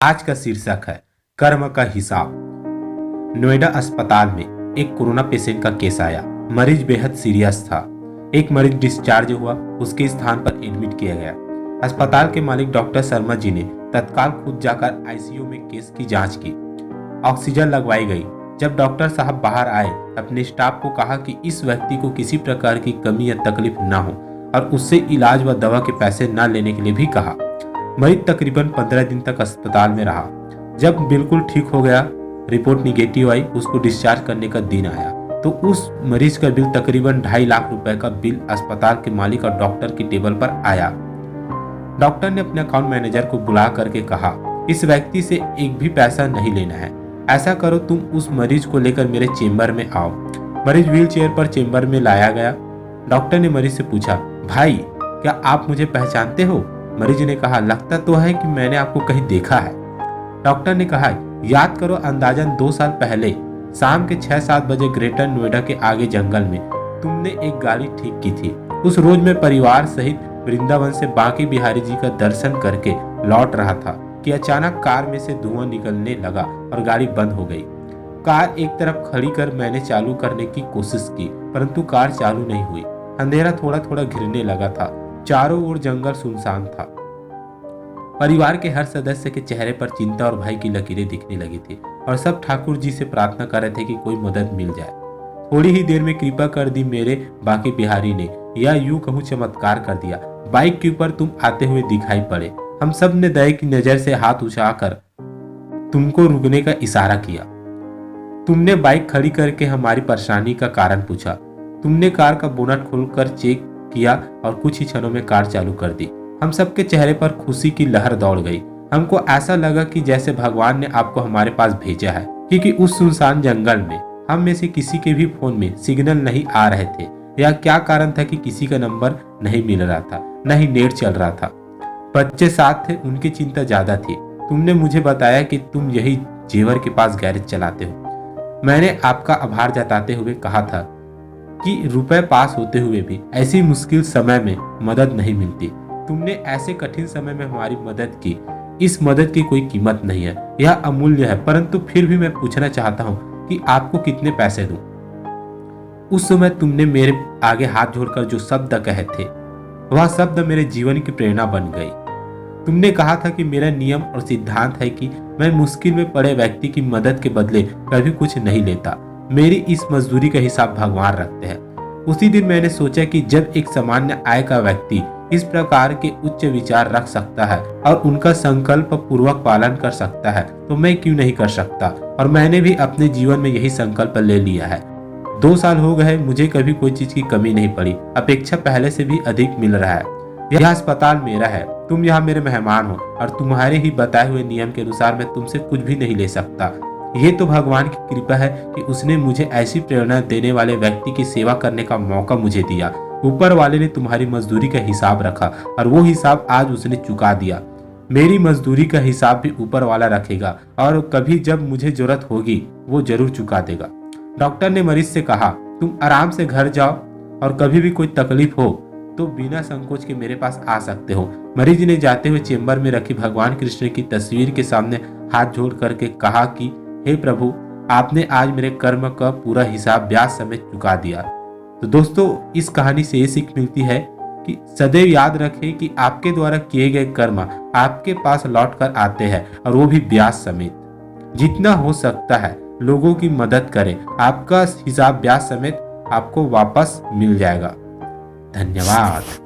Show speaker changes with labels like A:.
A: आज का शीर्षक है कर्म का हिसाब। नोएडा अस्पताल में एक कोरोना पेशेंट का केस आया। मरीज बेहद सीरियस था। एक मरीज डिस्चार्ज हुआ, उसके स्थान पर एडमिट किया गया। अस्पताल के मालिक डॉक्टर शर्मा जी ने तत्काल खुद जाकर आईसीयू में केस की जांच की। ऑक्सीजन लगवाई गई। जब डॉक्टर साहब बाहर आए, अपने स्टाफ को कहा कि इस व्यक्ति को किसी प्रकार की कमी या तकलीफ न हो और उससे इलाज व दवा के पैसे न लेने के लिए भी कहा। मरीज तकरीबन 15 दिन तक अस्पताल में रहा। जब बिल्कुल ठीक हो गया, रिपोर्ट निगेटिव आई, उसको डिस्चार्ज करने का दिन आया तो उस मरीज का बिल तकरीबन 2.5 लाख रुपए का बिल अस्पताल के मालिक और डॉक्टर की टेबल पर आया। डॉक्टर ने अपने अकाउंट मैनेजर को बुला करके कहा, इस व्यक्ति से एक भी पैसा नहीं लेना है। ऐसा करो, तुम उस मरीज को लेकर मेरे चेम्बर में आओ। मरीज व्हील चेयर पर चेम्बर में लाया गया। डॉक्टर ने मरीज से पूछा, भाई क्या आप मुझे पहचानते हो? मरीज ने कहा, लगता तो है कि मैंने आपको कहीं देखा है। डॉक्टर ने कहा, याद करो, अंदाजन 2 साल पहले शाम के 6-7 बजे ग्रेटर नोएडा के आगे जंगल में तुमने एक गाड़ी ठीक की थी। उस रोज मैं परिवार सहित वृंदावन से बांके बिहारी जी का दर्शन करके लौट रहा था कि अचानक कार में से धुआं निकलने लगा और गाड़ी बंद हो गई। कार एक तरफ खड़ी कर मैंने चालू करने की कोशिश की, परंतु कार चालू नहीं हुई। अंधेरा थोड़ा थोड़ा घिरने लगा था। चारों ओर जंगल सुनसान था। परिवार के हर सदस्य के चेहरे पर चिंता और भय की लकीरें दिखने लगी थी और सब ठाकुर जी से प्रार्थना कर रहे थे कि कोई मदद मिल जाए। थोड़ी ही देर में कृपा कर दी मेरे बांके बिहारी ने, या यूं कहूं चमत्कार कर दिया। बाइक के ऊपर तुम आते हुए दिखाई पड़े। हम सब ने दया की नजर से हाथ उठाकर तुमको रुकने का इशारा किया। तुमने बाइक खड़ी करके हमारी परेशानी का कारण पूछा। तुमने कार का बोनट खोलकर चेक किया और कुछ ही क्षणों में कार चालू कर दी। हम सबके चेहरे पर खुशी की लहर दौड़ गई। हमको ऐसा लगा कि जैसे भगवान ने आपको हमारे पास भेजा है, क्योंकि उस सुनसान जंगल में हम में से किसी के भी फोन में सिग्नल नहीं आ रहे थे। या क्या कारण था कि किसी का नंबर नहीं मिल रहा था, न ही नेट चल रहा था। बच्चे साथ थे, उनकी चिंता ज्यादा थी। तुमने मुझे बताया कि तुम यही जेवर के पास गैरेज चलाते हो। मैंने आपका आभार जताते हुए कहा था कि रुपए पास होते हुए भी ऐसी मुश्किल समय में मदद नहीं मिलती। तुमने ऐसे कठिन समय में हमारी मदद की। इस मदद की कोई कीमत नहीं है, यह अमूल्य है, परंतु फिर भी मैं पूछना चाहता हूँ कि आपको कितने पैसे दूं? उस समय तुमने मेरे आगे हाथ जोड़कर जो शब्द कहे थे, वह शब्द मेरे जीवन की प्रेरणा बन गई। तुमने कहा था कि मेरा नियम और सिद्धांत है कि मैं मुश्किल में पड़े व्यक्ति की मदद के बदले कभी कुछ नहीं लेता। मेरी इस मजदूरी का हिसाब भगवान रखते हैं। उसी दिन मैंने सोचा कि जब एक सामान्य आय का व्यक्ति इस प्रकार के उच्च विचार रख सकता है और उनका संकल्प पूर्वक पालन कर सकता है, तो मैं क्यों नहीं कर सकता। और मैंने भी अपने जीवन में यही संकल्प ले लिया है। 2 साल हो गए, मुझे कभी कोई चीज की कमी नहीं पड़ी। अपेक्षा पहले से भी अधिक मिल रहा है। यह अस्पताल मेरा है, तुम यहाँ मेरे मेहमान हो और तुम्हारे ही बताए हुए नियम के अनुसार मैं तुमसे कुछ भी नहीं ले सकता। ये तो भगवान की कृपा है कि उसने मुझे ऐसी प्रेरणा देने वाले व्यक्ति की सेवा करने का मौका मुझे दिया। ऊपर वाले ने तुम्हारी मजदूरी का हिसाब रखा और वो हिसाब आज उसने चुका दिया। मेरी मजदूरी का हिसाब भी ऊपर वाला रखेगा और कभी जब मुझे जरूरत होगी वो जरूर चुका देगा। डॉक्टर ने मरीज से कहा, तुम आराम से घर जाओ और कभी भी कोई तकलीफ हो तो बिना संकोच के मेरे पास आ सकते हो। मरीज ने जाते हुए चेम्बर में रखी भगवान कृष्ण की तस्वीर के सामने हाथ जोड़ करके कहा कि हे प्रभु, आपने आज मेरे कर्म का पूरा हिसाब ब्याज समेत चुका दिया। तो दोस्तों, इस कहानी से ये सीख मिलती है कि सदैव याद रखें कि आपके द्वारा किए गए कर्म आपके पास लौट कर आते हैं, और वो भी ब्याज समेत। जितना हो सकता है लोगों की मदद करें, आपका हिसाब ब्याज समेत आपको वापस मिल जाएगा। धन्यवाद।